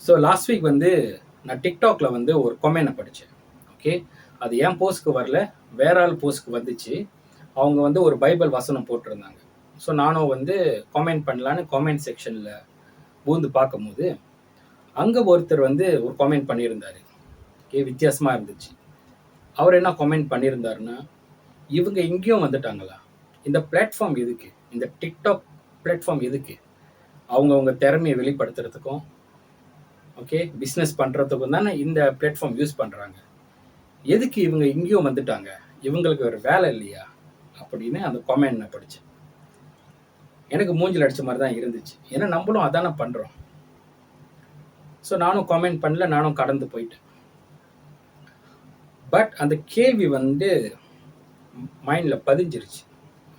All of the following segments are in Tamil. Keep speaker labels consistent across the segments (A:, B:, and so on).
A: ஸோ லாஸ்ட் வீக் வந்து நான் டிக்டாக்ல வந்து ஒரு கொமெண்ட்டை படித்தேன். ஓகே, அது என் போஸ்ட்க்கு வரல, வேற ஆள் போஸ்ட்க்கு வந்துச்சு. அவங்க வந்து ஒரு பைபிள் வசனம் போட்டிருந்தாங்க. ஸோ நானும் வந்து காமெண்ட் பண்ணலான்னு காமெண்ட் செக்ஷனில் பூந்து பார்க்கும்போது அங்கே ஒருத்தர் வந்து ஒரு காமெண்ட் பண்ணியிருந்தார். ஓகே, வித்தியாசமாக இருந்துச்சு. அவர் என்ன காமெண்ட் பண்ணியிருந்தாருன்னா, இவங்க இங்கேயும் வந்துட்டாங்களா, இந்த பிளாட்ஃபார்ம் எதுக்கு, இந்த டிக்டாக் பிளாட்ஃபார்ம் எதுக்கு, அவங்கவுங்க திறமையை வெளிப்படுத்துறதுக்கும் ஓகே பிஸ்னஸ் பண்ணுறதுக்கும் தானே இந்த பிளாட்ஃபார்ம் யூஸ் பண்ணுறாங்க. எதுக்கு இவங்க இங்கேயும் வந்துட்டாங்க, இவங்களுக்கு ஒரு வேலை இல்லையா அப்படின்னு அந்த காமெண்ட் நான் படித்தேன். எனக்கு மூஞ்சில் அடித்த மாதிரி தான் இருந்துச்சு. ஏன்னா நம்மளும் அதானே பண்ணுறோம். ஸோ நானும் காமெண்ட் பண்ணல, நானும் கடந்து போயிட்டேன். பட் அந்த கேள்வி வந்து மைண்டில் பதிஞ்சிருச்சு.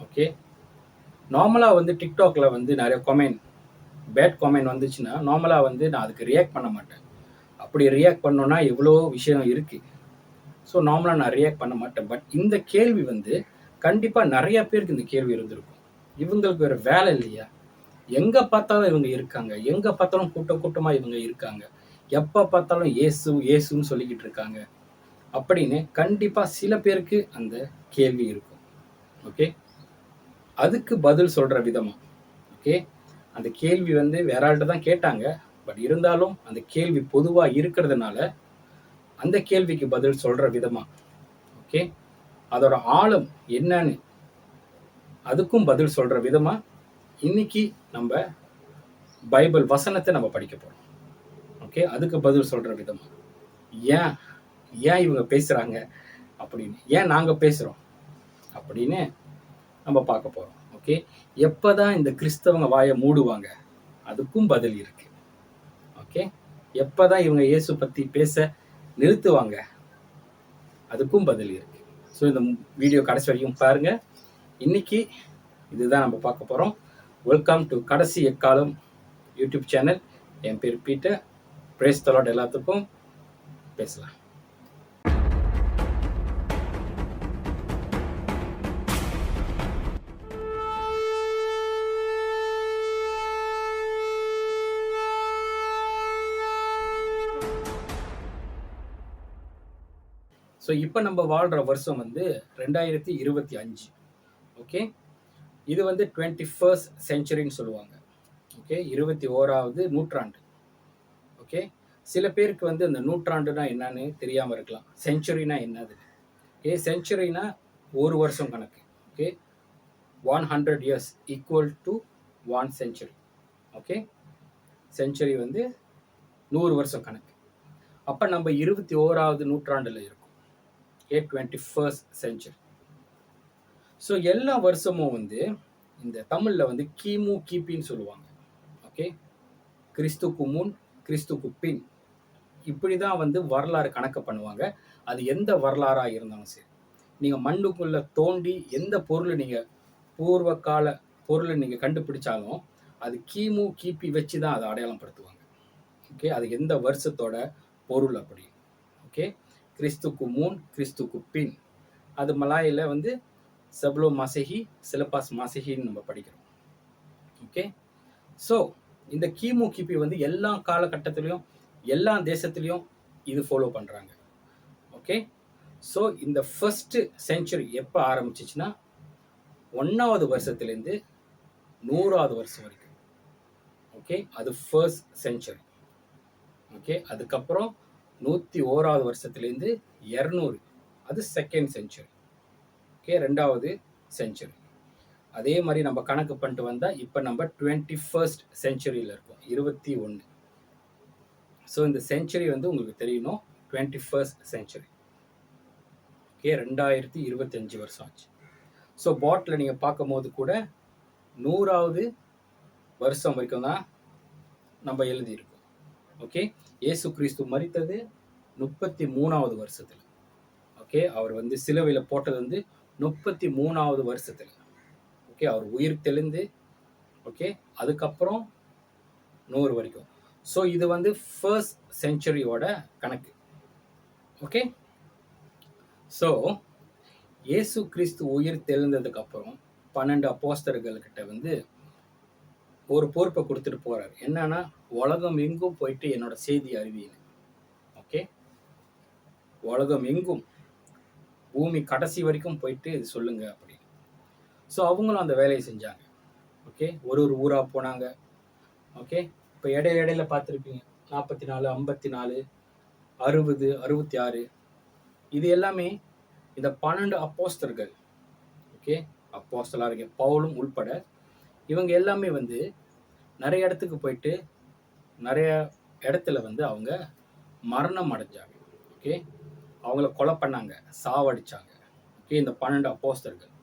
A: ஓகே, நார்மலாக வந்து டிக்டாக்ல வந்து நிறைய காமெண்ட், பேட் காமெண்ட் வந்துச்சுன்னா நார்மலாக வந்து நான் அதுக்கு ரியாக்ட் பண்ண மாட்டேன். அப்படி ரியாக்ட் பண்ணோன்னா எவ்வளோ விஷயம் இருக்குது. ஸோ நார்மலாக நான் ரியாக்ட் பண்ண மாட்டேன். பட் இந்த கேள்வி வந்து கண்டிப்பாக நிறைய பேருக்கு இந்த கேள்வி இருந்திருக்கும். இவங்களுக்கு வேறு வேலை இல்லையா, எங்கே பார்த்தாலும் இவங்க இருக்காங்க, எங்கே பார்த்தாலும் கூட்டமாக இவங்க இருக்காங்க, எப்போ பார்த்தாலும் ஏசு ஏசுன்னு சொல்லிக்கிட்டு இருக்காங்க அப்படின்னு கண்டிப்பாக சில பேருக்கு அந்த கேள்வி இருக்கும். ஓகே, அதுக்கு பதில் சொல்கிற விதமாக ஓகே, அந்த கேள்வி வந்து வேற ஆள்கிட்ட தான் கேட்டாங்க. பட் இருந்தாலும் அந்த கேள்வி பொதுவாக இருக்கிறதுனால அந்த கேள்விக்கு பதில் சொல்கிற விதமாக ஓகே, அதோட ஆழம் என்னன்னு அதுக்கும் பதில் சொல்கிற விதமாக இன்னைக்கு நம்ம பைபிள் வசனத்தை நம்ம படிக்க போகிறோம். ஓகே, அதுக்கு பதில் சொல்கிற விதமாக ஏன் ஏன் இவங்க பேசுகிறாங்க அப்படின்னு, ஏன் நாங்கள் பேசுகிறோம் அப்படின்னு நம்ம பார்க்க போகிறோம். ஓகே, எப்போ தான் இந்த கிறிஸ்தவங்க வாயை மூடுவாங்க, அதுக்கும் பதில் இருக்கு. ஓகே, எப்போ தான் இவங்க இயேசு பற்றி பேச நிறுத்துவாங்க, அதுக்கும் பதில் இருக்கு. ஸோ இந்த வீடியோ கடைசி வரைக்கும் பாருங்கள். இன்னைக்கு இதுதான் நம்ம பார்க்க போகிறோம். வெல்கம் டு கடைசி எக்காலம் யூடியூப் சேனல். என் பேர் பீட்டர். Praise the Lord. எல்லாத்துக்கும் பேசலாம். ஸோ இப்போ நம்ம வாழ்கிற வருஷம் வந்து 2025. ஓகே, இது வந்து 21st செஞ்சுரின்னு சொல்லுவாங்க. ஓகே, 21வது நூற்றாண்டு. ஓகே, சில பேருக்கு வந்து அந்த நூற்றாண்டுனா என்னன்னு தெரியாமல் இருக்கலாம். செஞ்சுரினா என்னது? ஓகே, செஞ்சுரினா ஒரு வருஷம் கணக்கு. Okay, 100 years equal to 1 century. Okay, century வந்து 100 வருஷம் கணக்கு. அப்போ நம்ம 21வது நூற்றாண்டில் இருக்கோம். Okay, 21st century. ஸோ எல்லா வருஷமும் வந்து இந்த தமிழில் வந்து கிமு கிபின்னு சொல்லுவாங்க. ஓகே, கிறிஸ்துக்கு முன் கிறிஸ்துக்கு பின், இப்படி தான் வந்து வரலாறு கணக்கு பண்ணுவாங்க. அது எந்த வரலாறாக இருந்தாலும் சரி, நீங்கள் மண்ணுக்குள்ளே தோண்டி எந்த பொருள் நீங்கள் பூர்வ கால பொருளை நீங்கள் கண்டுபிடிச்சாலும் அது கிமு கிபி வச்சு தான் அதை அடையாளம் படுத்துவாங்க. ஓகே, அது எந்த வருஷத்தோட பொருள் அப்படி. ஓகே, கிறிஸ்துக்கு முன் கிறிஸ்துக்கு பின், அது மலாயில் வந்து செப்லோ மசஹி, சிலபாஸ் மசஹின்னு நம்ம படிக்கிறோம். ஓகே, ஸோ இந்த கிமு கிபி வந்து எல்லா காலகட்டத்திலையும் எல்லா தேசத்துலையும் இது ஃபாலோ பண்ணுறாங்க. ஓகே, ஸோ இந்த ஃபர்ஸ்ட் செஞ்சுரி எப்போ ஆரம்பிச்சிச்சுன்னா 1வது வருஷத்துலேருந்து 100வது வருஷம் வரைக்கும். ஓகே, அது ஃபர்ஸ்ட் செஞ்சுரி. ஓகே, அதுக்கப்புறம் 101வது வருஷத்துலேருந்து 200, அது செகண்ட் செஞ்சுரி. ஓகே, 2வது செஞ்சுரி. அதே மாதிரி நம்ம கணக்கு பண்ணிட்டு வந்தால் இப்போ நம்ம 21st செஞ்சுரியில் இருக்கோம், 21. ஸோ இந்த செஞ்சுரி வந்து உங்களுக்கு தெரியணும், 21st செஞ்சுரி. ஓகே, 2025 வருஷம் ஆச்சு. ஸோ பாட்டில் நீங்கள் பார்க்கும் போது கூட 100வது வருஷம் வரைக்கும் தான் நம்ம எழுதியிருக்கோம். ஓகே, இயேசு கிறிஸ்து மரித்தது 33வது வருஷத்தில். ஓகே, அவர் வந்து சிலுவையில் போட்டது வந்து 33வது வருஷத்தில். ஓகே, அவர் உயிர் தெளிந்து ஓகே அதுக்கப்புறம் 100 வரைக்கும். ஸோ இது வந்து ஃபர்ஸ்ட் செஞ்சுரியோட கணக்கு. ஓகே, ஸோ இயேசு கிறிஸ்து உயிர் தெளிந்ததுக்கு அப்புறம் 12 அப்போஸ்தலர்கள்கிட்ட வந்து ஒரு பொறுப்பை கொடுத்துட்டு போறாரு. என்னன்னா, உலகம் எங்கும் போயிட்டு என்னோட செய்தி அறிவியல். ஓகே, உலகம் எங்கும் பூமி கடைசி வரைக்கும் போயிட்டு இது சொல்லுங்க அப்படின்னு. ஸோ அவங்களும் அந்த வேலையை செஞ்சாங்க. ஓகே, ஒரு ஊரா போனாங்க. ஓகே, இப்போ இடையில பார்த்துருப்பீங்க 44, 54, 60, 66 இது எல்லாமே இந்த 12 அப்போஸ்தலர்கள். ஓகே, அப்போஸ்தலராக இருக்க பவுலும் உள்பட இவங்க எல்லாமே வந்து நிறைய இடத்துக்கு போயிட்டு நிறைய இடத்துல வந்து அவங்க மரணம் அடைஞ்சாங்க. ஓகே, அவங்கள கொலை பண்ணாங்க, சாவடிச்சாங்க. ஓகே, இந்த 12 அப்போஸ்தலர்கள்.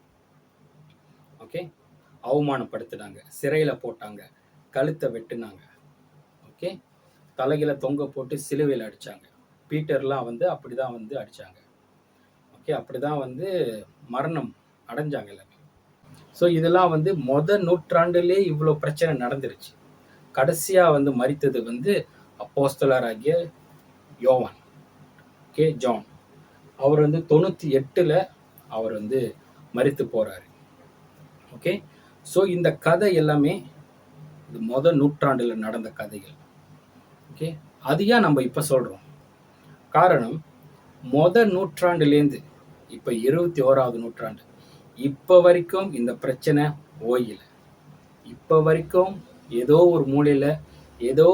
A: ஓகே, அவமானப்படுத்தினாங்க, சிறையில் போட்டாங்க, கழுத்தை வெட்டினாங்க. ஓகே, தலைகளை தொங்க போட்டு சிலுவையில் அடித்தாங்க. பீட்டர்லாம் வந்து அப்படி தான் வந்து அடித்தாங்க. ஓகே, அப்படி தான் வந்து மரணம் அடைஞ்சாங்க எல்லாமே. ஸோ இதெல்லாம் வந்து நூற்றாண்டுலேயே இவ்வளோ பிரச்சனை நடந்துருச்சு. கடைசியாக வந்து மரித்தது வந்து அப்போஸ்தலராகிய யோவான். Okay, John. அவர் வந்து 98ல் அவர் வந்து மரித்து போகிறாரு. ஓகே, ஸோ இந்த கதை எல்லாமே இது நூற்றாண்டில் நடந்த கதைகள். ஓகே, அது ஏன் நம்ம இப்போ சொல்கிறோம்? காரணம், நூற்றாண்டுலேருந்து இப்போ 21வது நூற்றாண்டு இப்போ வரைக்கும் இந்த பிரச்சனை ஓயல. இப்போ வரைக்கும் ஏதோ ஒரு மூலையில் ஏதோ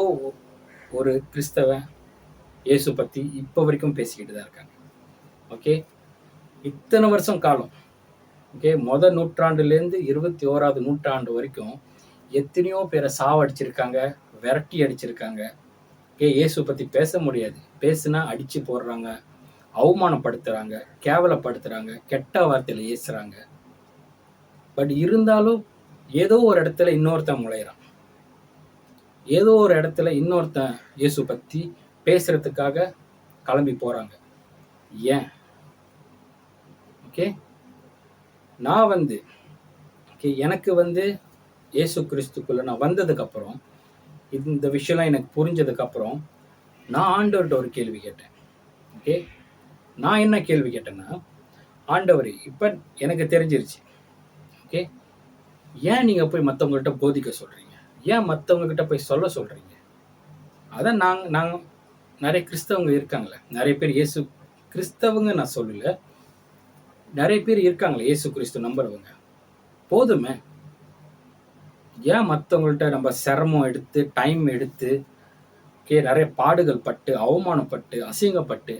A: ஒரு கிறிஸ்தவன் இயேசு பற்றி இப்போ வரைக்கும் பேசிக்கிட்டு தான் இருக்காங்க. ஓகே, இத்தனை வருஷம் காலம். ஓகே, நூற்றாண்டுலேருந்து 21வது நூற்றாண்டு வரைக்கும் எத்தனையோ பேரை சாவடிச்சிருக்காங்க, விரட்டி அடிச்சிருக்காங்க. ஓகே, இயேசு பற்றி பேச முடியாது, பேசுனா அடித்து போடுறாங்க, அவமானப்படுத்துகிறாங்க, கேவலப்படுத்துகிறாங்க, கெட்ட வார்த்தையில் ஏசுகிறாங்க. பட் இருந்தாலும் ஏதோ ஒரு இடத்துல இன்னொருத்தன் முளையிறான். ஏதோ ஒரு இடத்துல இன்னொருத்தன் இயேசு பற்றி பேசுறதுக்காக கிளம்பி போகிறாங்க. ஏன்? ஓகே, நான் வந்து ஓகே எனக்கு வந்து இயேசு கிறிஸ்துக்குள்ளே நான் வந்ததுக்கப்புறம் இந்த விஷயம்லாம் எனக்கு புரிஞ்சதுக்கப்புறம் நான் ஆண்டவர்கிட்ட ஒரு கேள்வி கேட்டேன். ஓகே, நான் என்ன கேள்வி கேட்டேன்னா, ஆண்டவர் இப்போ எனக்கு தெரிஞ்சிருச்சு. ஓகே, ஏன் நீங்கள் போய் மற்றவங்கள்ட்ட போதிக்க சொல்கிறீங்க? ஏன் மற்றவங்கக்கிட்ட போய் சொல்ல சொல்கிறீங்க? அதான் நாங்கள் நிறைய கிறிஸ்தவங்க இருக்காங்களே, நிறைய பேர் இயேசு கிறிஸ்தவங்க நான் சொல்லலை, நிறைய பேர் இருக்காங்களே இயேசு கிறிஸ்து நம்புறவங்க. போதுமே, ஏன் மற்றவங்கள்ட்ட நம்ம சிரமம் எடுத்து டைம் எடுத்து நிறைய பாடுகள் பட்டு அவமானப்பட்டு அசிங்கப்பட்டு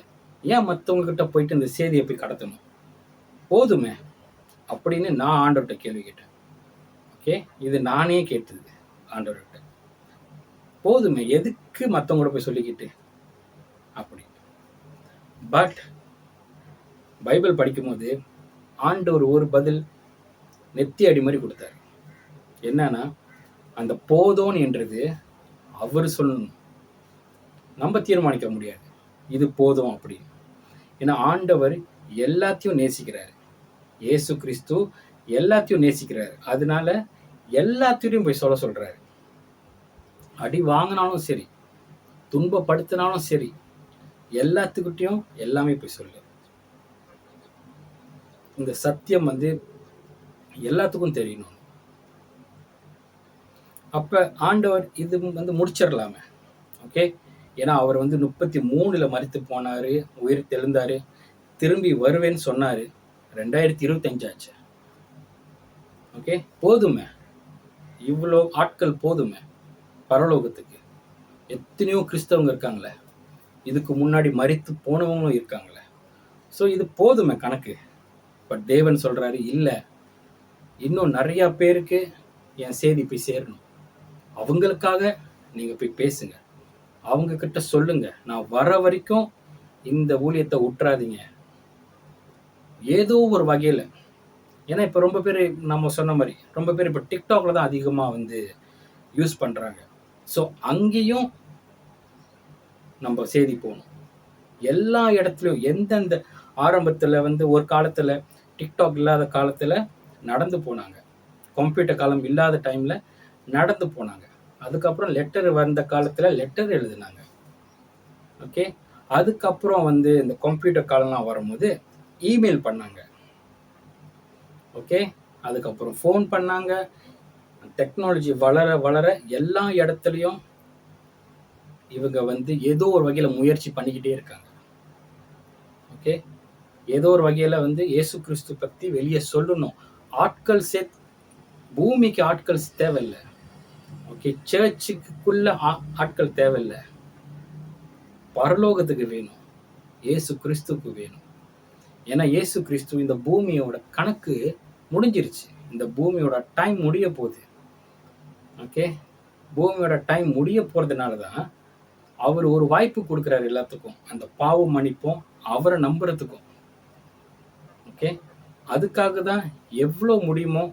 A: ஏன் மற்றவங்கக்கிட்ட போயிட்டு இந்த செய்தியை போய் கடத்தணும்? போதுமே அப்படின்னு நான் ஆண்டவர்கிட்ட கேள்வி கேட்டேன். ஓகே, இது நானே கேட்டது ஆண்டவர்கிட்ட. போதுமே, எதுக்கு மற்றவங்கள போய் சொல்லிக்கிட்டு அப்படி. பட் பைபிள் படிக்கும்போது ஆண்டவர் ஒரு பதில் நெத்தி அடி மாதிரி கொடுத்தாரு. என்னன்னா, அந்த போதும் என்றது அவர் சொல்லணும், நம்ம தீர்மானிக்க முடியாது இது போதும் அப்படின்னு. ஏன்னா ஆண்டவர் எல்லாத்தையும் நேசிக்கிறாரு, இயேசு கிறிஸ்து எல்லாத்தையும் நேசிக்கிறாரு. அதனால எல்லாத்தையும் போய் சொல்ல சொல்றாரு. அடி வாங்கினாலும் சரி, துன்பப்படுத்தினாலும் சரி, எல்லாத்துக்கிட்டையும் எல்லாமே போய் சொல்லு. இந்த சத்தியம் வந்து எல்லாத்துக்கும் தெரியணும். அப்ப ஆண்டவர் இது வந்து முடிச்சிடலாமே. ஓகே, ஏன்னா அவர் வந்து 33ல் மரித்து போனாரு, உயிர் தெழுந்தாரு, திரும்பி வருவேன்னு சொன்னாரு. 2025 ஆச்சு. ஓகே, போதுமே, இவ்வளோ ஆட்கள் போதுமே பரலோகத்துக்கு. எத்தனையோ கிறிஸ்தவங்க இருக்காங்களே, இதுக்கு முன்னாடி மரித்து போனவங்களும் இருக்காங்களே. ஸோ இது போதுமே கணக்கு. பட் தேவன் சொல்றாரு, இல்லை, இன்னும் நிறையா பேருக்கு என் செய்தி போய் சேரணும். அவங்களுக்காக நீங்கள் போய் பேசுங்க, அவங்க கிட்ட சொல்லுங்க, நான் வர வரைக்கும் இந்த ஊழியத்தை விட்டுறாதீங்க. ஏதோ ஒரு வகையில். ஏன்னா இப்போ ரொம்ப பேர் நம்ம சொன்ன மாதிரி ரொம்ப பேர் இப்போ டிக்டாக்ல தான் அதிகமாக வந்து யூஸ் பண்ணுறாங்க. ஸோ அங்கேயும் நம்ம செய்தி போகணும். எல்லா இடத்துலையும் எந்தெந்த ஆரம்பத்தில் வந்து ஒரு காலத்தில் டிக்டாக் இல்லாத காலத்தில் நடந்து போனாங்க, கம்ப்யூட்டர் காலம் இல்லாத டைமில் நடந்து போனாங்க. அதுக்கப்புறம் லெட்டர் வந்த காலத்தில் லெட்டர் எழுதினாங்க. ஓகே, அதுக்கப்புறம் வந்து இந்த கம்ப்யூட்டர் காலம்லாம் வரும்போது இமெயில் பண்ணாங்க. ஓகே, அதுக்கப்புறம் ஃபோன் பண்ணாங்க, டெக்னாலஜி வளர வளர எல்லா இடத்துலையும் இவங்க வந்து ஏதோ ஒரு வகையில் முயற்சி பண்ணிக்கிட்டே இருக்காங்க. ஓகே, ஏதோ ஒரு வகையில் வந்து இயேசு கிறிஸ்து பற்றி வெளியே சொல்லணும். ஆட்கள் பூமிக்கு ஆட்கள் தேவையில்லை. ஓகே, சர்ச்சுக்குள்ள ஆட்கள் தேவையில்லை. பரலோகத்துக்கு வேணும், இயேசு கிறிஸ்துக்கு வேணும். ஏன்னா இயேசு கிறிஸ்து இந்த பூமியோட கணக்கு முடிஞ்சிருச்சு. இந்த பூமியோட டைம் முடிய போகுது. ஓகே, பூமியோட டைம் முடிய போகிறதுனால தான் அவர் ஒரு வாய்ப்பு கொடுக்குறாரு எல்லாத்துக்கும், அந்த பாவம் மன்னிப்பும் அவரை நம்புறதுக்கும். ஓகே, அதுக்காக தான் எவ்வளோ முடியுமோ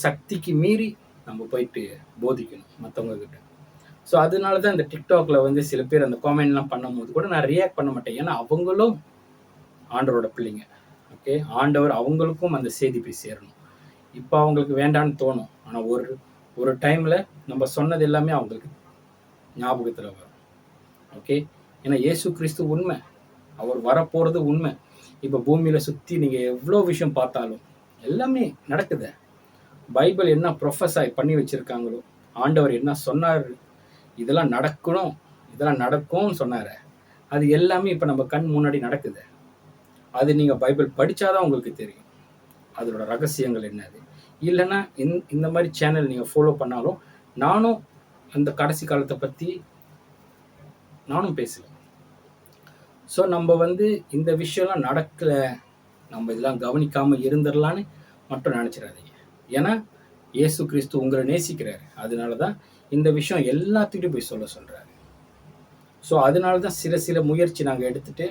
A: சக்திக்கு மீறி நம்ம போயிட்டு போதிக்கணும் மற்றவங்க கிட்ட. ஸோ அதனால தான் இந்த டிக்டாக்ல வந்து சில பேர் அந்த காமெண்ட்லாம் பண்ணும்போது கூட நான் ரியாக்ட் பண்ண மாட்டேன். ஏன்னா அவங்களும் ஆண்டவரோட பிள்ளைங்க. ஓகே, ஆண்டவர் அவங்களுக்கும் அந்த செய்தி போய் சேரணும். இப்போ அவங்களுக்கு வேண்டான்னு தோணும், ஆனால் ஒரு டைமில் நம்ம சொன்னது எல்லாமே அவங்களுக்கு ஞாபகத்தில் வரும். ஓகே, ஏன்னா இயேசு கிறிஸ்து உண்மை, அவர் வரப்போகிறது உண்மை. இப்போ பூமியில் சுற்றி நீங்கள் எவ்வளோ விஷயம் பார்த்தாலும் எல்லாமே நடக்குது. பைபிள் என்ன ப்ரொஃபஸாய் பண்ணி வச்சுருக்காங்களோ, ஆண்டவர் என்ன சொன்னார், இதெல்லாம் நடக்கணும், இதெல்லாம் நடக்கும்னு சொன்னார், அது எல்லாமே இப்போ நம்ம கண் முன்னாடி நடக்குது. அது நீங்கள் பைபிள் படித்தாதான் உங்களுக்கு தெரியும் அதோட ரகசியங்கள் என்னது. இல்லைன்னா இந்த மாதிரி சேனல் நீங்கள் ஃபாலோ பண்ணாலும் நானும் அந்த கடைசி காலத்தை பற்றி நானும் பேசுவேன். ஸோ நம்ம வந்து இந்த விஷயம்லாம் நடக்கலை, நம்ம இதெல்லாம் கவனிக்காமல் இருந்துடலான்னு மட்டும் நினச்சிடாதீங்க. ஏன்னா இயேசு கிறிஸ்து உங்களை நேசிக்கிறாரு. அதனால தான் இந்த விஷயம் எல்லாத்துக்கிட்டையும் போய் சொல்கிறாரு. ஸோ அதனால தான் சில முயற்சி நாங்கள் எடுத்துகிட்டு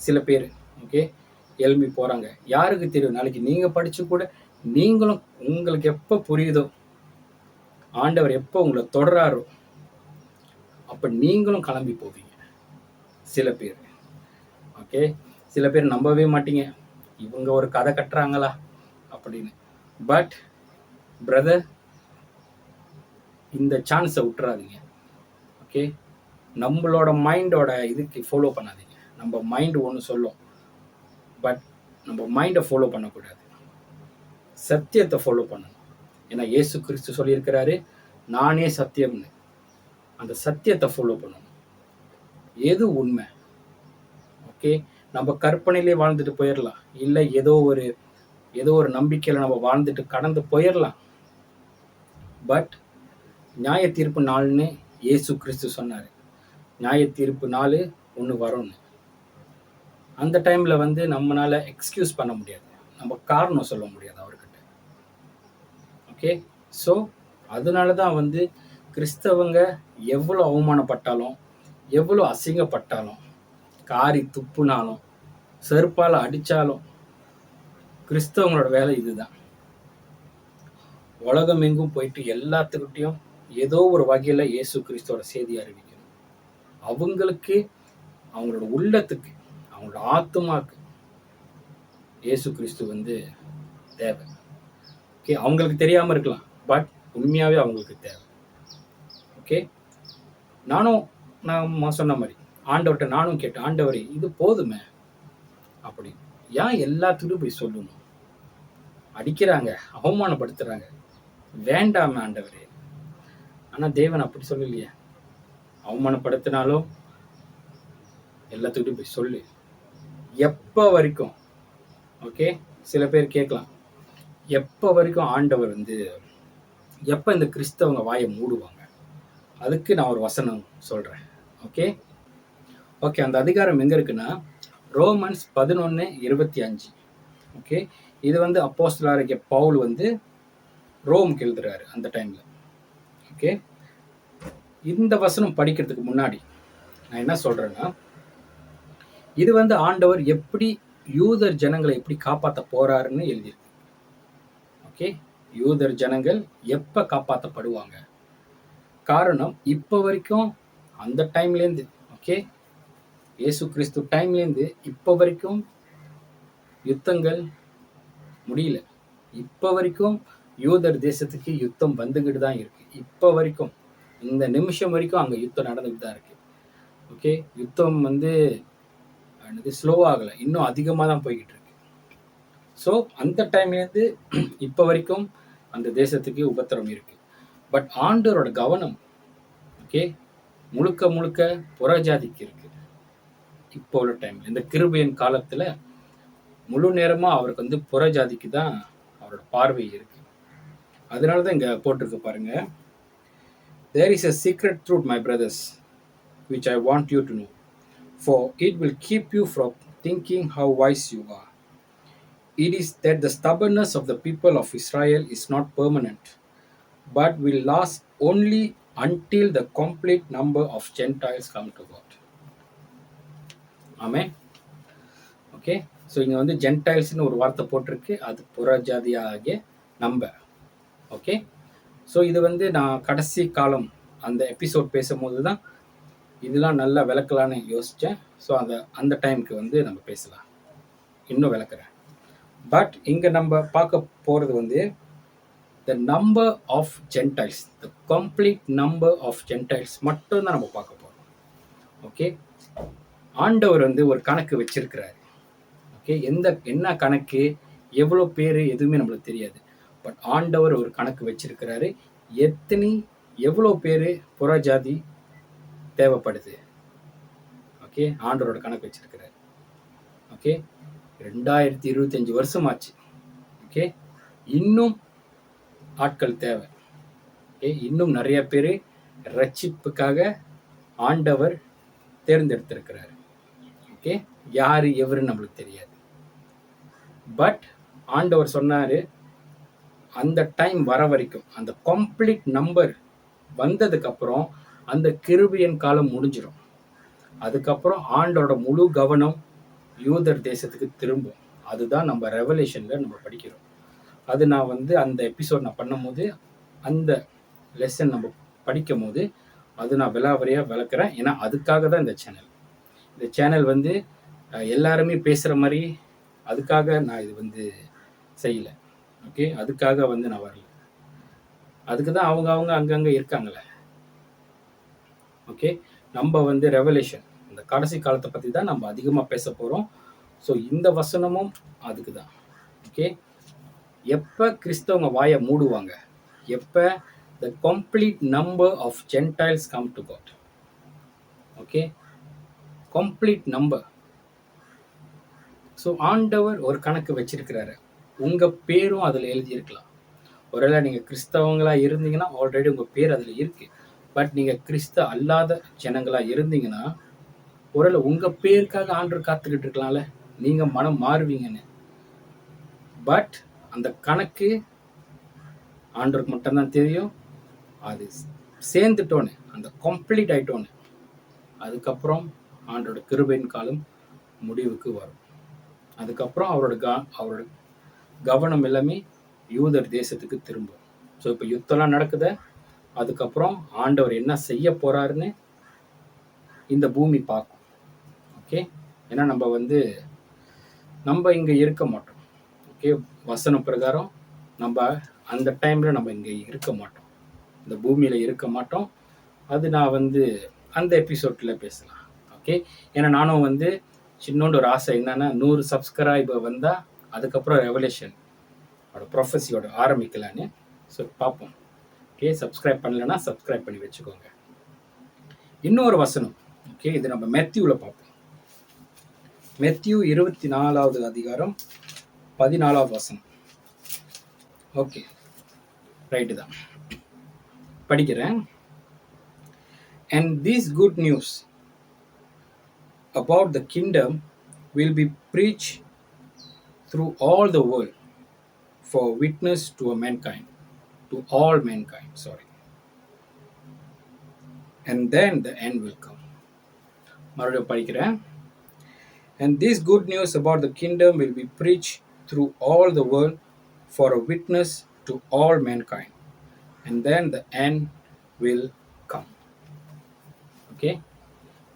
A: சில பேர் ஓகே எழும்பி போகிறாங்க. யாருக்கு தெரியும், நாளைக்கு நீங்கள் படித்து கூட நீங்களும் உங்களுக்கு எப்போ புரியுதோ, ஆண்டவர் எப்போ உங்களை தொடராரோ, அப்போ நீங்களும் கிளம்பி போவீங்க. சில பேர் ஓகே, சில பேர் நம்பவே மாட்டீங்க, இவங்க ஒரு கதை கட்டுறாங்களா அப்படின்னு. பட் பிரதர், இந்த சான்ஸை விட்டுறாதீங்க. ஓகே, நம்மளோட மைண்டோட இதுக்கு ஃபாலோ பண்ணாதீங்க. நம்ம மைண்டு ஒன்று சொல்லும், பட் நம்ம மைண்டை ஃபாலோ பண்ணக்கூடாது, சத்தியத்தை ஃபாலோ பண்ணணும். ஏன்னா இயேசு கிறிஸ்து சொல்லியிருக்கிறாரு, நானே சத்தியம்னு. அந்த சத்தியத்தை ஃபாலோ பண்ணணும். எது உண்மை? ஓகே, நம்ம கற்பனையிலே வாழ்ந்துட்டு போயிடலாம், இல்லை ஏதோ ஒரு நம்பிக்கையில் நம்ம வாழ்ந்துட்டு கடந்து போயிடலாம். பட் நியாய தீர்ப்பு நாள்னு இயேசு கிறிஸ்து சொன்னார். நியாய தீர்ப்பு நாள் ஒன்று வரும்னு. அந்த டைமில் வந்து நம்மளால் எக்ஸ்கியூஸ் பண்ண முடியாது, நம்ம காரணம் சொல்ல முடியாது அவர்கிட்ட. ஓகே, ஸோ அதனால தான் வந்து கிறிஸ்தவங்க எவ்வளோ அவமானப்பட்டாலும், எவ்வளோ அசிங்கப்பட்டாலும், காரி துப்புனாலும், செருப்பால் அடித்தாலும், கிறிஸ்தவங்களோட வேலை இதுதான். உலகம் எங்கும் போயிட்டு எல்லாத்துக்கிட்டையும் ஏதோ ஒரு வகையில் இயேசு கிறிஸ்துவோட செய்தி அறிவிக்கணும். அவங்களுக்கு, அவங்களோட உள்ளத்துக்கு, அவங்களோட ஆத்மாக்கு இயேசு கிறிஸ்து வந்து தேவை. ஓகே, அவங்களுக்கு தெரியாமல் இருக்கலாம், பட் உண்மையாகவே அவங்களுக்கு தேவை. ஓகே, நான் சொன்ன மாதிரி ஆண்டவர்கிட்ட நானும் கேட்டேன், ஆண்டவரே இது போதுமே அப்படி, ஏன் எல்லாத்துக்கும் போய் சொல்லணும்? அடிக்கிறாங்க, அவமானப்படுத்துறாங்க, வேண்டாமே ஆண்டவரே. ஆனால் தேவன் அப்படி சொல்லலையே, அவமானப்படுத்தினாலும் எல்லாத்துக்கிட்டும் போய் சொல்லு. எப்போ வரைக்கும்? ஓகே, சில பேர் கேட்கலாம், எப்போ வரைக்கும் ஆண்டவர் வந்து எப்போ இந்த கிறிஸ்தவங்க வாயை மூடுவாங்க? அதுக்கு நான் ஒரு வசனம் சொல்கிறேன். ஓகே, அந்த அதிகாரம் எங்கே இருக்குன்னா, ரோமன்ஸ் 11:25. ஓகே, இது வந்து அப்போஸ்தலராகிய பவுல் வந்து ரோமுக்கு எழுதுறாரு அந்த டைமில். ஓகே, இந்த வசனம் படிக்கிறதுக்கு முன்னாடி நான் என்ன சொல்கிறேன்னா, இது வந்து ஆண்டவர் எப்படி யூதர் ஜனங்களை எப்படி காப்பாற்ற போகிறாருன்னு எழுதியிருக்கு. ஓகே, யூதர் ஜனங்கள் எப்போ காப்பாற்றப்படுவாங்க? காரணம், இப்போ வரைக்கும் அந்த டைம்லேருந்து, ஓகே, இயேசு கிறிஸ்து டைம்லேருந்து இப்போ வரைக்கும் யுத்தங்கள் முடியல. இப்போ வரைக்கும் யூதர் தேசத்துக்கு யுத்தம் வந்துக்கிட்டு தான் இருக்குது. இப்போ வரைக்கும், இந்த நிமிஷம் வரைக்கும் அங்கே யுத்தம் நடந்துக்கிட்டு தான் இருக்குது. ஓகே, யுத்தம் வந்து ஸ்லோவாகலை, இன்னும் அதிகமாக தான் போய்கிட்டு இருக்கு. ஸோ அந்த டைம்லேருந்து இப்போ வரைக்கும் அந்த தேசத்துக்கு உபத்திரம் இருக்கு. பட் ஆண்டவரோட கவனம் ஓகே முழுக்க முழுக்க புறஜாதிக்கு இருக்கு. இப்போ உள்ள டைம் இந்த கிருபையின் காலத்துல முழு நேரமா அவருக்கு வந்து புறஜாதிக்கு தான் அவரோட பார்வை இருக்கு. அதனாலதான் இங்க போட்டிருக்கு பாருங்க, there is a secret truth my brothers which I want you to know, for it will keep you from thinking how wise you are. It is that the stubbornness of the people of Israel is not permanent, but will last only until the complete number of Gentiles come to God. Amen. Okay, so இங்கே வந்து ஜென்டைல்ஸ்னு ஒரு வார்த்தை போட்டிருக்கு, அது புறஜாதியாகிய நம்ப. ஓகே, ஸோ இது வந்து நான் கடைசி காலம் அந்த எபிசோட் பேசும்போது தான் இதெல்லாம் நல்லா விளக்கலான்னு யோசித்தேன். ஸோ அந்த டைமுக்கு வந்து நம்ம பேசலாம், இன்னும் விளக்குறேன். பட் இங்கே நம்ம பார்க்க போகிறது வந்து the number of gentiles, the complete number of gentiles மட்டும்தான் நம்ம பார்க்க போகிறோம். ஓகே, ஆண்டவர் வந்து ஒரு கணக்கு வச்சிருக்கிறாரு. ஓகே, என்ன கணக்கு, எவ்வளோ பேர் எதுவுமே நம்மளுக்கு தெரியாது. பட் ஆண்டவர் ஒரு கணக்கு வச்சிருக்கிறாரு, எவ்வளோ பேர் புறஜாதி தேவைப்படுது. ஓகே, ஆண்டவரோட கணக்கு வச்சிருக்கிறாரு. ஓகே, 2025 வருஷம் ஆச்சு. ஓகே, இன்னும் ஆட்கள் தேவை. ஓகே, இன்னும் நிறைய பேர் ரட்சிப்புக்காக ஆண்டவர் தேர்ந்தெடுத்திருக்கிறாரு. ஓகே, யாரு எவருன்னு நம்மளுக்கு தெரியாது. பட் ஆண்டவர் சொன்னாரு, அந்த டைம் வர வரைக்கும், அந்த கம்ப்ளீட் நம்பர் வந்ததுக்கு அப்புறம் அந்த கிருபையின் காலம் முடிஞ்சிடும். அதுக்கப்புறம் ஆண்டோட முழு கவனம் யூதர் தேசத்துக்கு திரும்பும். அதுதான் நம்ம ரெவலேஷன்ல நம்ம படிக்கிறோம். அது நான் வந்து அந்த எபிசோட் நான் பண்ணும்போது, அந்த லெசன் நம்ம படிக்கும் போது அது நான் விலாவரியாக விளக்குறேன். ஏன்னா அதுக்காக தான் இந்த சேனல் வந்து எல்லாருமே பேசுகிற மாதிரி அதுக்காக நான் இது வந்து செய்யலை. ஓகே, அதுக்காக வந்து நான் வரல. அதுக்கு தான் அவங்க அங்கங்கே இருக்காங்களே. ஓகே, நம்ம வந்து ரெவலேஷன் இந்த கடைசி காலத்தை பற்றி தான் நம்ம அதிகமாக பேச போகிறோம். ஸோ இந்த வசனமும் அதுக்கு தான். ஓகே, எப்போ கிறிஸ்தவங்க வாயை மூடுவாங்க, எப்போ the complete number of gentiles come to God. Okay, complete number. So ஆண்டவர் ஒரு கணக்கு வச்சிருக்கிறாரு. உங்கள் பேரும் அதில் எழுதியிருக்கலாம். ஒருவேளை நீங்கள் கிறிஸ்தவங்களாக இருந்தீங்கன்னா ஆல்ரெடி உங்கள் பேர் அதில் இருக்குது. பட் நீங்கள் கிறிஸ்தவ அல்லாத ஜனங்களாக இருந்தீங்கன்னா ஒருவேளை உங்கள் பேருக்காக ஆண்டவர் காத்துக்கிட்டு இருக்கலாம்ல, நீங்கள் மனம் மாறுவீங்கன்னு. பட் அந்த கணக்கு ஆண்டவருக்கு மட்டும்தான் தெரியும். அது சேர்ந்துட்டோன்னு, அந்த கம்ப்ளீட் ஆகிட்டோன்னு, அதுக்கப்புறம் ஆண்டோட கிருபையின் காலம் முடிவுக்கு வரும். அதுக்கப்புறம் அவரோட கவனம் எல்லாமே யூதர் தேசத்துக்கு திரும்பும். ஸோ இப்போ யுத்தம்லாம் நடக்குது. அதுக்கப்புறம் ஆண்டவர் என்ன செய்ய போறாருன்னு இந்த பூமி பார்க்கும். ஓகே, ஏன்னா நம்ம இங்கே இருக்க மாட்டோம். ஓகே, வசனம் பிரகாரம் நம்ம அந்த டைமில் நம்ம இங்கே இருக்க மாட்டோம், இந்த பூமியில் இருக்க மாட்டோம். அது நான் வந்து அந்த எபிசோட்டில் பேசலாம். ஓகே, ஏன்னா நானும் வந்து சின்னோண்டு ஒரு ஆசை என்னன்னா 100 சப்ஸ்கிரைபர் வந்தால் அதுக்கப்புறம் ரெவலேஷன் ப்ரொஃபஸியோட ஆரம்பிக்கலான்னு. ஸோ பார்ப்போம். ஓகே, சப்ஸ்கிரைப் பண்ணலைன்னா சப்ஸ்கிரைப் பண்ணி வச்சுக்கோங்க. இன்னொரு வசனம். ஓகே, இது நம்ம மேத்யூவில் பார்ப்போம். மேத்யூ 24வது அதிகாரம் 14வது வசனம். ஓகே, ரைட்டு தான் படிக்கிறேன். And this good news about the kingdom will be preached through all the world for witness to all mankind, and then the end will come. மறுபடியும் படிக்கிறேன். And this good news about the kingdom will be preached through all the world for a witness to all mankind, and then the end will come. Okay,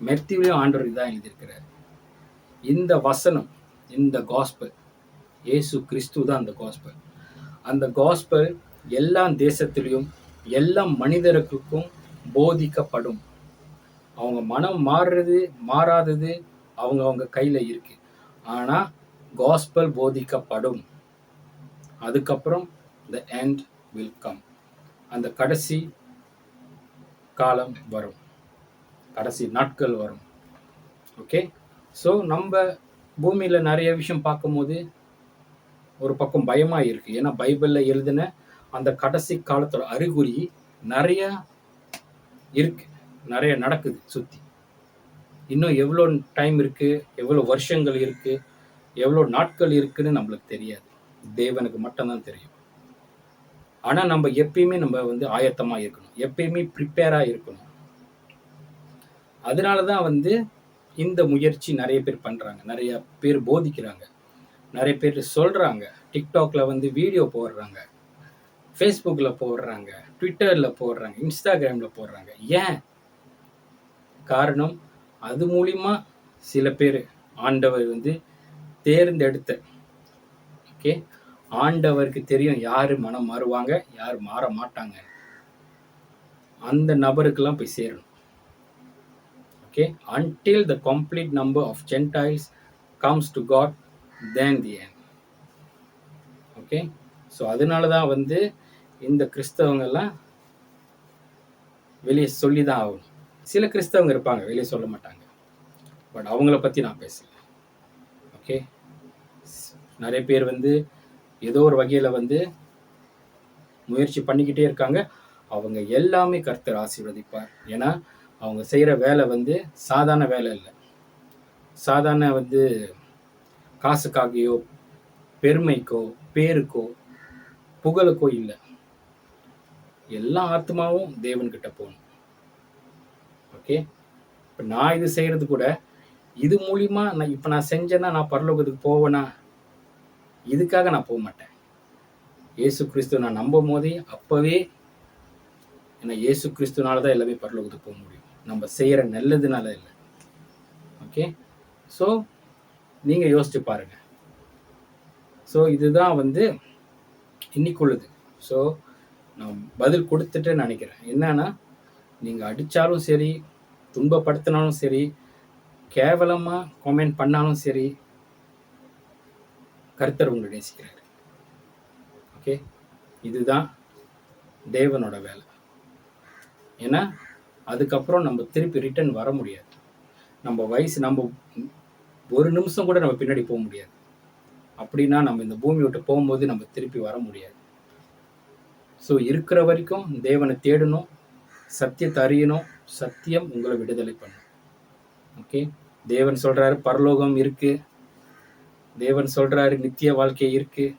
A: மெத்தியிலும் ஆண்டவர் இதான் எழுதியிருக்கிறார். இந்த வசனம், இந்த காஸ்பல், இயேசு கிறிஸ்து தான் அந்த காஸ்பல். அந்த காஸ்பல் எல்லா தேசத்திலையும் எல்லா மனிதருக்கும் போதிக்கப்படும். அவங்க மனம் மாறாதது அவங்க கையில் இருக்கு. ஆனால் காஸ்பல் போதிக்கப்படும். அதுக்கப்புறம் the end will come. அந்த கடைசி காலம் வரும், கடைசி நாட்கள் வரும். ஓகே, ஸோ நம்ம பூமியில் நிறைய விஷயம் பார்க்கும்போது ஒரு பக்கம் பயமாக இருக்குது. ஏன்னா பைபிளில் எழுதின அந்த கடைசி காலத்தோட அறிகுறி நிறைய இருக்கு, நிறைய நடக்குது சுற்றி. இன்னும் எவ்வளோ டைம் இருக்குது, எவ்வளோ வருஷங்கள் இருக்குது, எவ்வளோ நாட்கள் இருக்குன்னு நம்மளுக்கு தெரியாது. தேவனுக்கு மட்டும்தான் தெரியும். ஆனால் நம்ம எப்பயுமே நம்ம வந்து ஆயத்தமாக இருக்கணும், எப்பயுமே ப்ரிப்பேராக இருக்கணும். அதனால தான் வந்து இந்த முயற்சி நிறைய பேர் பண்ணுறாங்க, நிறைய பேர் போதிக்கிறாங்க, நிறைய பேர் சொல்கிறாங்க. டிக்டாக்ல வந்து வீடியோ போடுறாங்க, ஃபேஸ்புக்கில் போடுறாங்க, ட்விட்டரில் போடுறாங்க, இன்ஸ்டாகிராமில் போடுறாங்க. ஏன் காரணம், அது மூலிமா சில பேர் ஆண்டவர் வந்து தேர்ந்தெடுத்த, ஓகே, ஆண்டவருக்கு தெரியும் யார் மனம் மாறுவாங்க, யார் மாற மாட்டாங்க, அந்த நபருக்கெல்லாம் போய் சேரணும். Okay, until the complete number of Gentiles comes to God, then the end. Okay, so அதனால தான் வந்து இந்த கிறிஸ்தவங்கெல்லாம் வெளியே சொல்லி தான் ஆகணும். சில கிறிஸ்தவங்க இருப்பாங்க வெளியே சொல்ல மாட்டாங்க, பட் அவங்கள பற்றி நான் பேசல. ஓகே, நிறைய பேர் வந்து ஏதோ ஒரு வகையில் வந்து முயற்சி பண்ணிக்கிட்டே இருக்காங்க. அவங்க எல்லாமே கர்த்தர் ஆசீர்வதிப்பார். ஏன்னா அவங்க செய்கிற வேலை வந்து சாதாரண வேலை இல்லை, சாதாரண வந்து காசுக்காகையோ பெருமைக்கோ பேருக்கோ புகழுக்கோ இல்லை. எல்லா ஆத்மாவும் தேவன்கிட்ட போகணும். ஓகே, இப்போ நான் இது செய்கிறது கூட இது மூலிமா நான் செஞ்சேன்னா நான் பரலோகத்துக்கு போவேனா? இதுக்காக நான் போக மாட்டேன். இயேசு கிறிஸ்துவ நான் நம்பும் போதே அப்போவே, ஏன்னா இயேசு கிறிஸ்துவனால தான் எல்லாமே பரலோகத்துக்கு போக முடியும், நம்ம செய்கிற நல்லதுனால இல்லை. ஓகே, ஸோ நீங்கள் யோசிச்சு பாருங்கள். ஸோ இதுதான் வந்து இன்னைக்குள்ளது. ஸோ நான் பதில் கொடுத்துட்டு நினைக்கிறேன். என்னன்னா, நீங்கள் அடித்தாலும் சரி, துன்பப்படுத்தினாலும் சரி, கேவலமாக கமெண்ட் பண்ணாலும் சரி, கர்த்தர் உங்களை நேசிக்கிறார். ஓகே, இதுதான் தேவனோட வேலை. ஏன்னா அதுக்கப்புறம் நம்ம திருப்பி ரிட்டர்ன் வர முடியாது. நம்ம வயசு, நம்ம ஒரு நிமிஷம் கூட நம்ம பின்னாடி போக முடியாது. அப்படின்னா நம்ம இந்த பூமி விட்டு போகும்போது நம்ம திருப்பி வர முடியாது. ஸோ இருக்கிற வரைக்கும் தேவனை தேடணும், சத்தியத்தை அறியணும், சத்தியம் உங்களை விடுதலை பண்ணும். ஓகே, தேவன் சொல்கிறாரு பரலோகம் இருக்குது, தேவன் சொல்கிறாரு நித்திய வாழ்க்கை இருக்குது.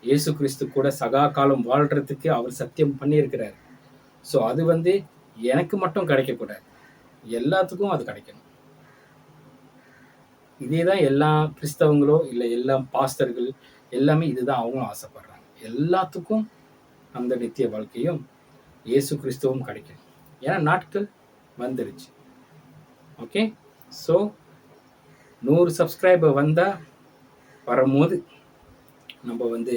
A: இயேசு கிறிஸ்து கூட சகா காலம் வாழ்கிறதுக்கு அவர் சத்தியம் பண்ணியிருக்கிறார். ஸோ அது வந்து எனக்கு மட்டும் கிடைக்கக்கூடாது, எல்லாத்துக்கும் அது கிடைக்கணும். இதே தான் எல்லா கிறிஸ்தவங்களோ இல்லை எல்லா பாஸ்டர்கள் எல்லாமே இதுதான் அவங்களும் ஆசைப்படுறாங்க. எல்லாத்துக்கும் அந்த நித்திய வாழ்க்கையும் இயேசு கிறிஸ்துவும் கிடைக்கணும். ஏன்னா நாட்கள் வந்துருச்சு. ஓகே, ஸோ 100 சப்ஸ்கிரைபர் வந்தால் வரும்போது நம்ம வந்து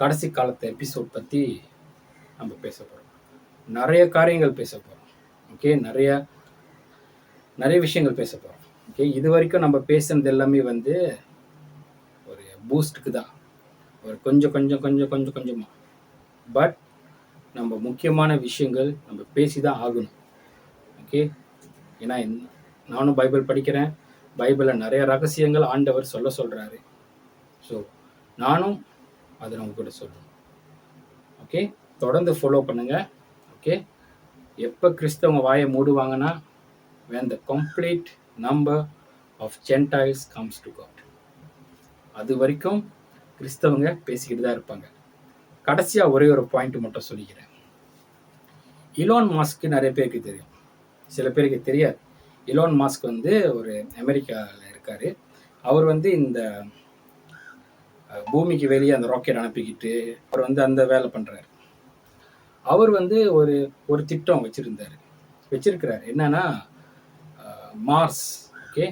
A: கடைசி காலத்து எபிசோட் பற்றி நம்ம பேச போகிறோம். நிறைய காரியங்கள் பேச போகிறோம். ஓகே, நிறைய விஷயங்கள் பேச போகிறோம். ஓகே, இது வரைக்கும் நம்ம பேசுனது எல்லாமே வந்து ஒரு பூஸ்ட்டுக்கு தான், ஒரு கொஞ்சமாக. பட் நம்ம முக்கியமான விஷயங்கள் நம்ம பேசி தான் ஆகணும். ஓகே, ஏன்னா நானும் பைபிள் படிக்கிறேன், பைபிளில் நிறைய ரகசியங்கள் ஆண்டவர் சொல்கிறாரு. ஸோ நானும் அதை நம்ம கூட சொல்லணும். ஓகே, தொடர்ந்து ஃபாலோ பண்ணுங்கள். ஓகே, எப்போ கிறிஸ்தவங்க வாயை மூடுவாங்கன்னா, when the complete number of Gentiles comes to God. அது வரைக்கும் கிறிஸ்தவங்க பேசிக்கிட்டு தான் இருப்பாங்க. கடைசியாக ஒரே ஒரு பாயிண்ட் மட்டும் சொல்லிக்கிறேன். இலான் மாஸ்க்கு நிறைய பேருக்கு தெரியும், சில பேருக்கு தெரியாது. இலான் மாஸ்க் வந்து ஒரு அமெரிக்காவில் இருக்கார். அவர் வந்து இந்த பூமிக்கு வெளியே அந்த ராக்கெட் அனுப்பிக்கிட்டு அவர் வந்து அந்த வேலை பண்ணுறாரு. அவர் வந்து ஒரு திட்டம் வச்சிருக்கிறார். என்னன்னா, மார்ஸ், ஓகே,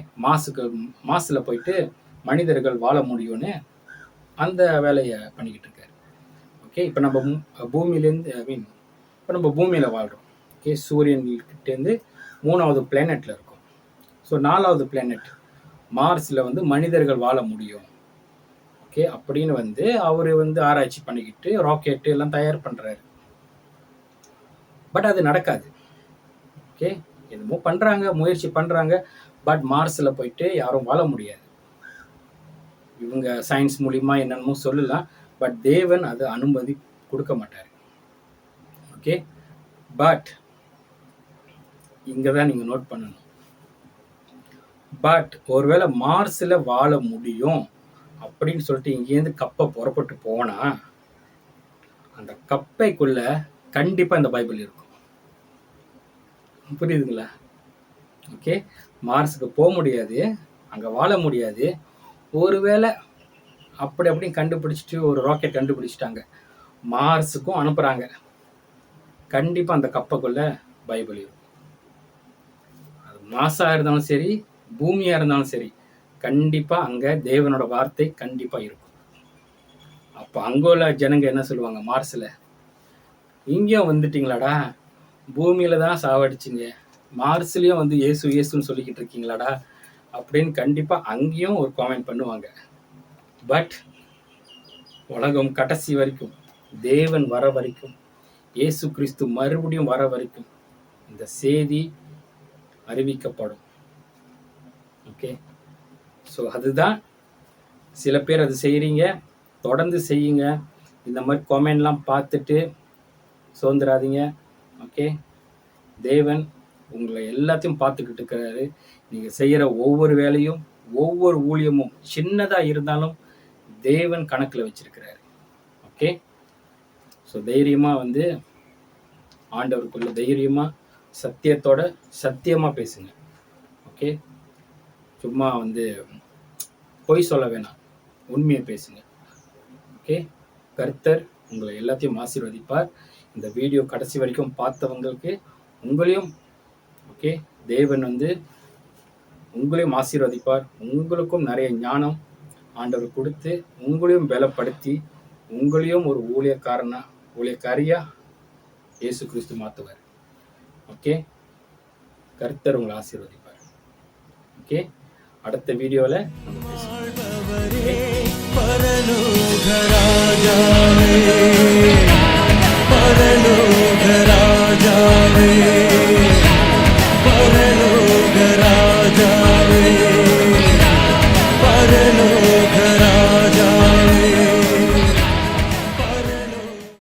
A: மார்ஸில் போயிட்டு மனிதர்கள் வாழ முடியும்னு அந்த வேலையை பண்ணிக்கிட்டு இருக்காரு. ஓகே, இப்போ நம்ம பூமியிலேருந்து இப்போ நம்ம பூமியில் வாழ்கிறோம். ஓகே, சூரியன்கிட்டேருந்து 3வது பிளானெட்டில் இருக்கும். ஸோ 4வது பிளானெட் மார்ஸில் வந்து மனிதர்கள் வாழ முடியும். ஓகே, ஓகே, அப்படின்னு வந்து அவர் வந்து ஆராய்ச்சி பண்ணிக்கிட்டு ராக்கெட்டு எல்லாம் தயார் பண்ணுறாரு. பட் அது நடக்காது. ஓகே, என்னமோ பண்ணுறாங்க, முயற்சி பண்ணுறாங்க. பட் மார்ஸில் போயிட்டு யாரும் வாழ முடியாது. இவங்க சயின்ஸ் மூலிமா என்னென்னமோ சொல்லலாம். பட் தேவன் அது அனுமதி கொடுக்க மாட்டார். ஓகே, பட் இங்கே தான் நீங்கள் நோட் பண்ணணும். பட் ஒருவேளை மார்ஸில் வாழ முடியும் அப்படின்னு சொல்லிட்டு இங்கேருந்து கப்பை புறப்பட்டு போனால் அந்த கப்பைக்குள்ள கண்டிப்பாக இந்த பைபிள் இருக்கும். புரியுதுங்களா? ஓகே, மார்ஸுக்கு போக முடியாது, அங்கே வாழ முடியாது. ஒருவேளை அப்படி கண்டுபிடிச்சிட்டு ஒரு ராக்கெட் கண்டுபிடிச்சிட்டாங்க, மார்ஸுக்கும் அனுப்புகிறாங்க, கண்டிப்பாக அந்த கப்பைக்குள்ள பைபிள் இருக்கும். அது மாசாக இருந்தாலும் சரி, பூமியாக இருந்தாலும் சரி, கண்டிப்பாக அங்கே தேவனோட வார்த்தை கண்டிப்பாக இருக்கும். அப்போ அங்கே உள்ள ஜனங்க என்ன சொல்லுவாங்க, மார்ஸில் இங்கேயும் வந்துட்டீங்களாடா, பூமியில் தான் சாவடிச்சிங்க, மார்ஸ்லேயும் வந்து இயேசுன்னு சொல்லிக்கிட்டு இருக்கீங்களாடா அப்படின்னு கண்டிப்பாக அங்கேயும் ஒரு காமெண்ட் பண்ணுவாங்க. பட் உலகம் கடைசி வரைக்கும், தேவன் வர வரைக்கும், இயேசு கிறிஸ்து மறுபடியும் வர வரைக்கும் இந்த செய்தி அறிவிக்கப்படும். ஓகே, ஸோ அதுதான். சில பேர் அது செய்கிறீங்க, தொடர்ந்து செய்யுங்க. இந்த மாதிரி காமெண்ட்லாம் பார்த்துட்டு சோர்ந்துடாதீங்க. ஓகே, தேவன் உங்களை எல்லாத்தையும் பார்த்துக்கிட்டு இருக்கிறாரு. நீங்கள் செய்கிற ஒவ்வொரு வேலையும், ஒவ்வொரு ஊழியமும் சின்னதாக இருந்தாலும் தேவன் கணக்கில் வச்சிருக்கிறாரு. ஓகே, ஸோ தைரியமாக வந்து ஆண்டவருக்குள்ள தைரியமாக சத்தியத்தோட சத்தியமாக பேசுங்க. ஓகே, சும்மா வந்து பொய் சொல்ல வேணாம், உண்மையை பேசுங்க. ஓகே, கர்த்தர் உங்களை எல்லாத்தையும் ஆசீர்வதிப்பார். இந்த வீடியோ கடைசி வரைக்கும் பார்த்தவங்களுக்கு உங்களையும் ஓகே தேவன் வந்து உங்களையும் ஆசீர்வதிப்பார். உங்களுக்கும் நிறைய ஞானம் ஆண்டவர் கொடுத்து உங்களையும் பலப்படுத்தி உங்களையும் ஒரு ஊழியக்காரியா இயேசு கிறிஸ்து மாற்றுவார். ஓகே, கர்த்தர் உங்களை ஆசீர்வதிப்பார். ஓகே, அடுத்த வீடியோவில் நம்ம பேசுவோம்.